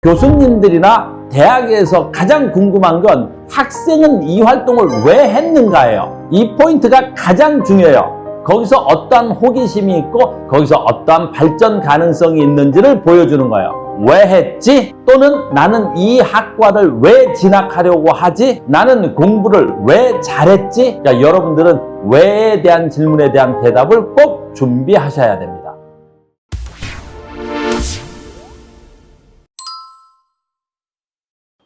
교수님들이나 대학에서 가장 궁금한 건 학생은 이 활동을 왜 했는가예요. 이 포인트가 가장 중요해요. 거기서 어떠한 호기심이 있고 거기서 어떠한 발전 가능성이 있는지를 보여주는 거예요. 왜 했지? 또는 나는 이 학과를 왜 진학하려고 하지? 나는 공부를 왜 잘했지? 그러니까 여러분들은 왜에 대한 질문에 대한 대답을 꼭 준비하셔야 됩니다.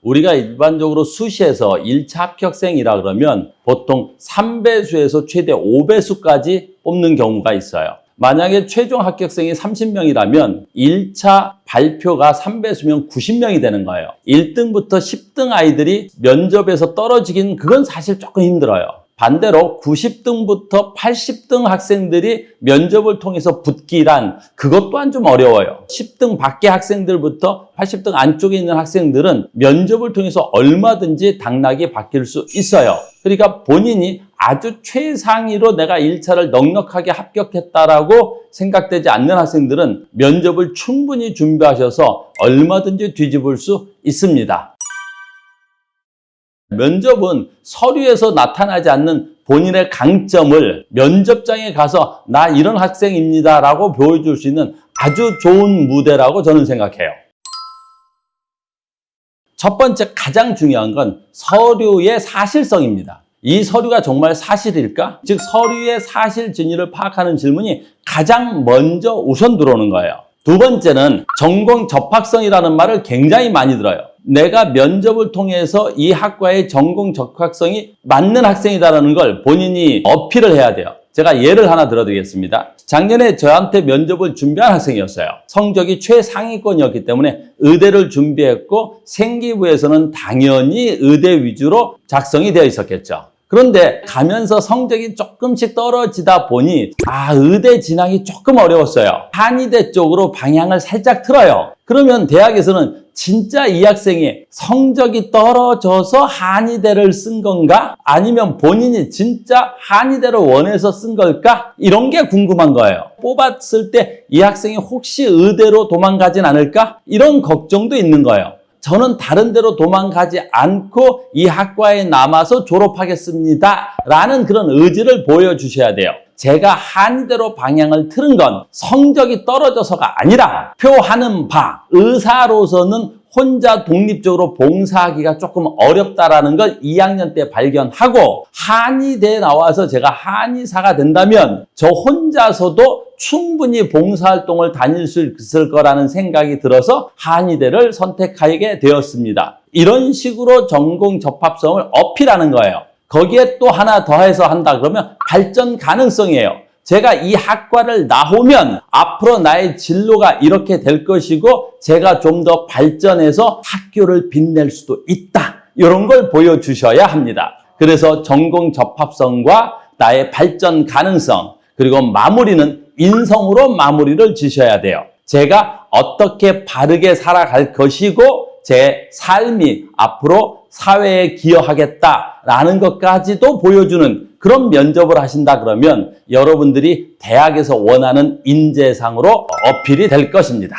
우리가 일반적으로 수시에서 1차 합격생이라 그러면 보통 3배수에서 최대 5배수까지 뽑는 경우가 있어요. 만약에 최종 합격생이 30명이라면 1차 발표가 3배수면 90명이 되는 거예요. 1등부터 10등 아이들이 면접에서 떨어지긴 그건 사실 조금 힘들어요. 반대로 90등부터 80등 학생들이 면접을 통해서 붙기란 그것 또한 좀 어려워요. 10등 밖의 학생들부터 80등 안쪽에 있는 학생들은 면접을 통해서 얼마든지 당락이 바뀔 수 있어요. 그러니까 본인이 아주 최상위로 내가 1차를 넉넉하게 합격했다라고 생각되지 않는 학생들은 면접을 충분히 준비하셔서 얼마든지 뒤집을 수 있습니다. 면접은 서류에서 나타나지 않는 본인의 강점을 면접장에 가서 나 이런 학생입니다 라고 보여줄 수 있는 아주 좋은 무대라고 저는 생각해요. 첫 번째 가장 중요한 건 서류의 사실성입니다. 이 서류가 정말 사실일까? 즉 서류의 사실 진위를 파악하는 질문이 가장 먼저 우선 들어오는 거예요. 두 번째는 전공 접학성이라는 말을 굉장히 많이 들어요. 내가 면접을 통해서 이 학과의 전공 접학성이 맞는 학생이다라는 걸 본인이 어필을 해야 돼요. 제가 예를 하나 들어드리겠습니다. 작년에 저한테 면접을 준비한 학생이었어요. 성적이 최상위권이었기 때문에 의대를 준비했고 생기부에서는 당연히 의대 위주로 작성이 되어 있었겠죠. 그런데 가면서 성적이 조금씩 떨어지다 보니 의대 진학이 조금 어려웠어요. 한의대 쪽으로 방향을 살짝 틀어요. 그러면 대학에서는 진짜 이 학생이 성적이 떨어져서 한의대를 쓴 건가? 아니면 본인이 진짜 한의대를 원해서 쓴 걸까? 이런 게 궁금한 거예요. 뽑았을 때 이 학생이 혹시 의대로 도망가진 않을까? 이런 걱정도 있는 거예요. 저는 다른 데로 도망가지 않고 이 학과에 남아서 졸업하겠습니다 라는 그런 의지를 보여주셔야 돼요. 제가 한의대로 방향을 틀은 건 성적이 떨어져서가 아니라 표하는 바 의사로서는 혼자 독립적으로 봉사하기가 조금 어렵다라는 걸 2학년 때 발견하고 한의대에 나와서 제가 한의사가 된다면 저 혼자서도 충분히 봉사활동을 다닐 수 있을 거라는 생각이 들어서 한의대를 선택하게 되었습니다. 이런 식으로 전공 접합성을 어필하는 거예요. 거기에 또 하나 더해서 한다 그러면 발전 가능성이에요. 제가 이 학과를 나오면 앞으로 나의 진로가 이렇게 될 것이고 제가 좀 더 발전해서 학교를 빛낼 수도 있다. 이런 걸 보여주셔야 합니다. 그래서 전공 접합성과 나의 발전 가능성 그리고 마무리는 인성으로 마무리를 지셔야 돼요. 제가 어떻게 바르게 살아갈 것이고 제 삶이 앞으로 사회에 기여하겠다라는 것까지도 보여주는 그런 면접을 하신다 그러면 여러분들이 대학에서 원하는 인재상으로 어필이 될 것입니다.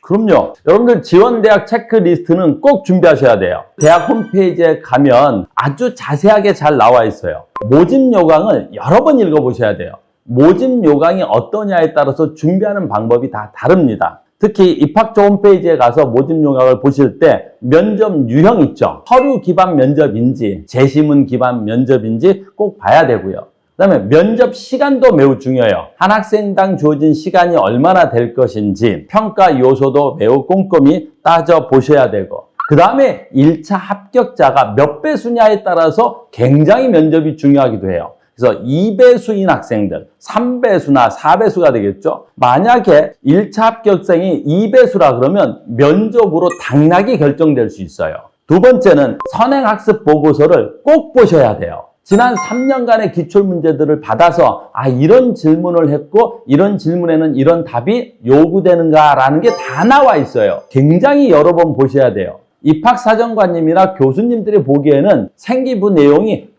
그럼요. 여러분들 지원대학 체크리스트는 꼭 준비하셔야 돼요. 대학 홈페이지에 가면 아주 자세하게 잘 나와 있어요. 모집 요강을 여러 번 읽어보셔야 돼요. 모집 요강이 어떠냐에 따라서 준비하는 방법이 다 다릅니다. 특히 입학처 홈페이지에 가서 모집 요강을 보실 때 면접 유형 있죠. 서류 기반 면접인지 제시문 기반 면접인지 꼭 봐야 되고요. 그다음에 면접 시간도 매우 중요해요. 한 학생당 주어진 시간이 얼마나 될 것인지 평가 요소도 매우 꼼꼼히 따져보셔야 되고 그 다음에 1차 합격자가 몇 배수냐에 따라서 굉장히 면접이 중요하기도 해요. 그래서 2배수인 학생들, 3배수나 4배수가 되겠죠. 만약에 1차 합격생이 2배수라 그러면 면접으로 당락이 결정될 수 있어요. 두 번째는 선행학습 보고서를 꼭 보셔야 돼요. 지난 3년간의 기출문제들을 받아서 이런 질문을 했고 이런 질문에는 이런 답이 요구되는가라는 게 다 나와 있어요. 굉장히 여러 번 보셔야 돼요. 입학사정관님이나 교수님들이 보기에는 생기부 내용이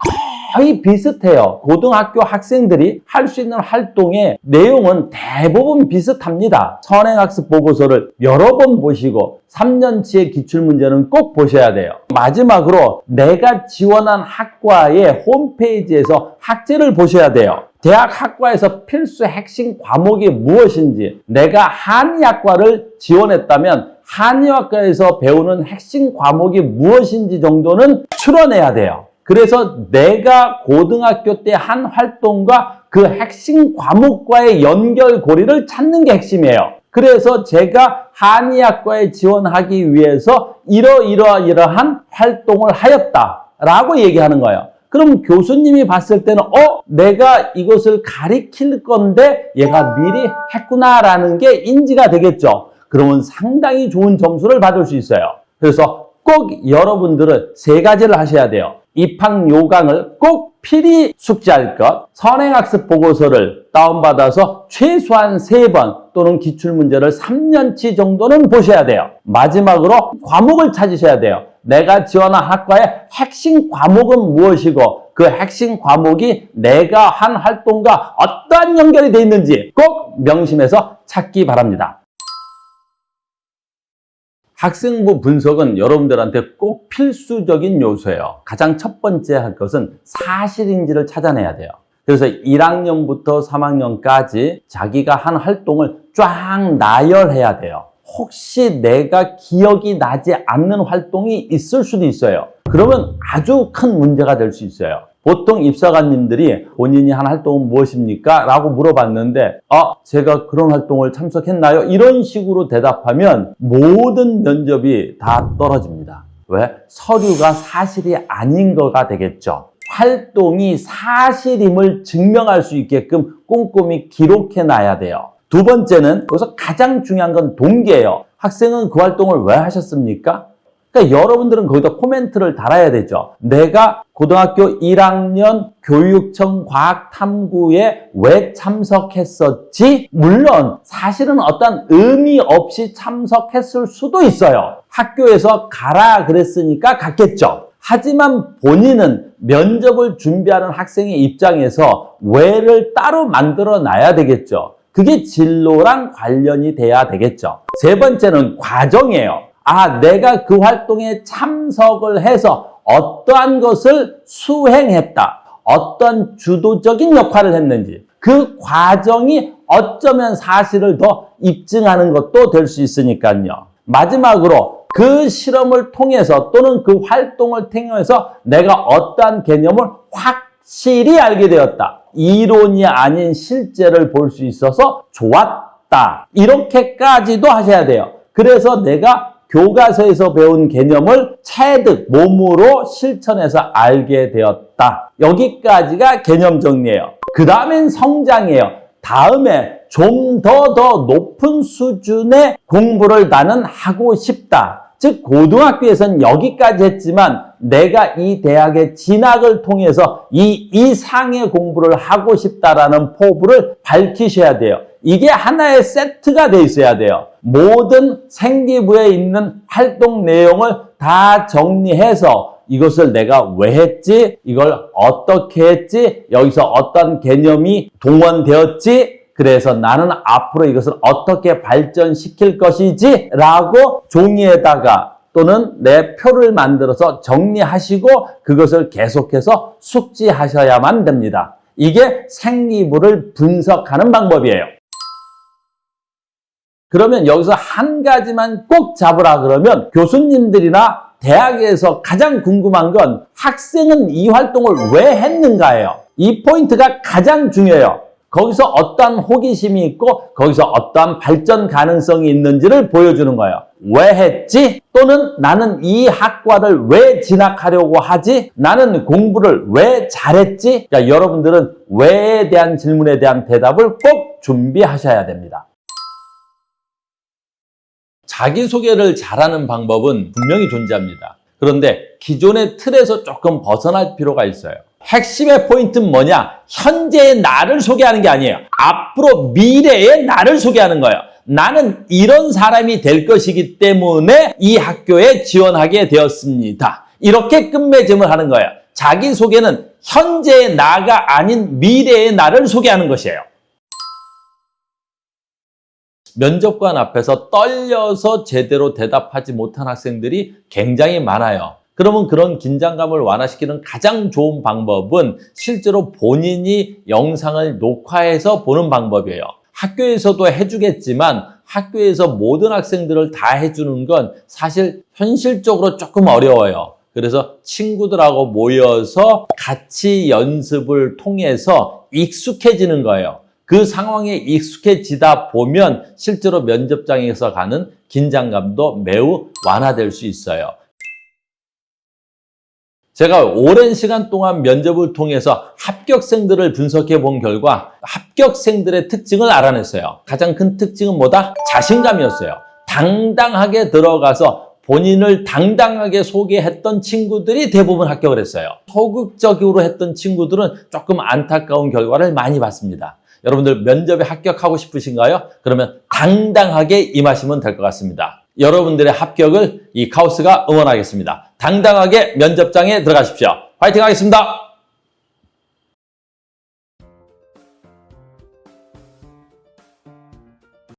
거의 비슷해요. 고등학교 학생들이 할 수 있는 활동의 내용은 대부분 비슷합니다. 선행학습 보고서를 여러 번 보시고 3년치의 기출문제는 꼭 보셔야 돼요. 마지막으로 내가 지원한 학과의 홈페이지에서 학제를 보셔야 돼요. 대학 학과에서 필수 핵심 과목이 무엇인지, 내가 한의학과를 지원했다면 한의학과에서 배우는 핵심 과목이 무엇인지 정도는 추론해야 돼요. 그래서 내가 고등학교 때 한 활동과 그 핵심 과목과의 연결고리를 찾는 게 핵심이에요. 그래서 제가 한의학과에 지원하기 위해서 이러이러한 활동을 하였다라고 얘기하는 거예요. 그럼 교수님이 봤을 때는 내가 이것을 가리킬 건데 얘가 미리 했구나라는 게 인지가 되겠죠. 그러면 상당히 좋은 점수를 받을 수 있어요. 그래서 꼭 여러분들은 세 가지를 하셔야 돼요. 입학 요강을 꼭 필히 숙지할 것, 선행학습 보고서를 다운받아서 최소한 3번 또는 기출문제를 3년치 정도는 보셔야 돼요. 마지막으로 과목을 찾으셔야 돼요. 내가 지원한 학과의 핵심 과목은 무엇이고 그 핵심 과목이 내가 한 활동과 어떠한 연결이 되어 있는지 꼭 명심해서 찾기 바랍니다. 학생부 분석은 여러분들한테 꼭 필수적인 요소예요. 가장 첫 번째 할 것은 사실인지를 찾아내야 돼요. 그래서 1학년부터 3학년까지 자기가 한 활동을 쫙 나열해야 돼요. 혹시 내가 기억이 나지 않는 활동이 있을 수도 있어요. 그러면 아주 큰 문제가 될 수 있어요. 보통 입사관님들이 본인이 한 활동은 무엇입니까? 라고 물어봤는데 제가 그런 활동을 참석했나요? 이런 식으로 대답하면 모든 면접이 다 떨어집니다. 왜? 서류가 사실이 아닌 거가 되겠죠. 활동이 사실임을 증명할 수 있게끔 꼼꼼히 기록해 놔야 돼요. 두 번째는 여기서 가장 중요한 건 동기예요. 학생은 그 활동을 왜 하셨습니까? 그러니까 여러분들은 거기다 코멘트를 달아야 되죠. 내가 고등학교 1학년 교육청 과학탐구에 왜 참석했었지? 물론 사실은 어떤 의미 없이 참석했을 수도 있어요. 학교에서 가라 그랬으니까 갔겠죠. 하지만 본인은 면접을 준비하는 학생의 입장에서 왜를 따로 만들어 놔야 되겠죠. 그게 진로랑 관련이 돼야 되겠죠. 세 번째는 과정이에요. 내가 그 활동에 참석을 해서 어떠한 것을 수행했다. 어떤 주도적인 역할을 했는지. 그 과정이 어쩌면 사실을 더 입증하는 것도 될 수 있으니까요. 마지막으로 그 실험을 통해서 또는 그 활동을 통해서 내가 어떠한 개념을 확실히 알게 되었다. 이론이 아닌 실제를 볼 수 있어서 좋았다. 이렇게까지도 하셔야 돼요. 그래서 내가 교과서에서 배운 개념을 체득, 몸으로 실천해서 알게 되었다. 여기까지가 개념 정리예요. 그 다음엔 성장이에요. 다음에 좀 더 높은 수준의 공부를 나는 하고 싶다. 즉 고등학교에서는 여기까지 했지만 내가 이 대학의 진학을 통해서 이 이상의 공부를 하고 싶다라는 포부를 밝히셔야 돼요. 이게 하나의 세트가 돼 있어야 돼요. 모든 생기부에 있는 활동 내용을 다 정리해서 이것을 내가 왜 했지? 이걸 어떻게 했지? 여기서 어떤 개념이 동원되었지? 그래서 나는 앞으로 이것을 어떻게 발전시킬 것이지? 라고 종이에다가 또는 내 표를 만들어서 정리하시고 그것을 계속해서 숙지하셔야만 됩니다. 이게 생기부를 분석하는 방법이에요. 그러면 여기서 한 가지만 꼭 잡으라 그러면 교수님들이나 대학에서 가장 궁금한 건 학생은 이 활동을 왜 했는가예요. 이 포인트가 가장 중요해요. 거기서 어떠한 호기심이 있고 거기서 어떠한 발전 가능성이 있는지를 보여주는 거예요. 왜 했지? 또는 나는 이 학과를 왜 진학하려고 하지? 나는 공부를 왜 잘했지? 그러니까 여러분들은 왜에 대한 질문에 대한 대답을 꼭 준비하셔야 됩니다. 자기소개를 잘하는 방법은 분명히 존재합니다. 그런데 기존의 틀에서 조금 벗어날 필요가 있어요. 핵심의 포인트는 뭐냐? 현재의 나를 소개하는 게 아니에요. 앞으로 미래의 나를 소개하는 거예요. 나는 이런 사람이 될 것이기 때문에 이 학교에 지원하게 되었습니다. 이렇게 끝맺음을 하는 거예요. 자기소개는 현재의 나가 아닌 미래의 나를 소개하는 것이에요. 면접관 앞에서 떨려서 제대로 대답하지 못한 학생들이 굉장히 많아요. 그러면 그런 긴장감을 완화시키는 가장 좋은 방법은 실제로 본인이 영상을 녹화해서 보는 방법이에요. 학교에서도 해주겠지만 학교에서 모든 학생들을 다 해주는 건 사실 현실적으로 조금 어려워요. 그래서 친구들하고 모여서 같이 연습을 통해서 익숙해지는 거예요. 그 상황에 익숙해지다 보면 실제로 면접장에서 가는 긴장감도 매우 완화될 수 있어요. 제가 오랜 시간 동안 면접을 통해서 합격생들을 분석해 본 결과 합격생들의 특징을 알아냈어요. 가장 큰 특징은 뭐다? 자신감이었어요. 당당하게 들어가서 본인을 당당하게 소개했던 친구들이 대부분 합격을 했어요. 소극적으로 했던 친구들은 조금 안타까운 결과를 많이 봤습니다. 여러분들 면접에 합격하고 싶으신가요? 그러면 당당하게 임하시면 될 것 같습니다. 여러분들의 합격을 이 카오스가 응원하겠습니다. 당당하게 면접장에 들어가십시오. 파이팅 하겠습니다.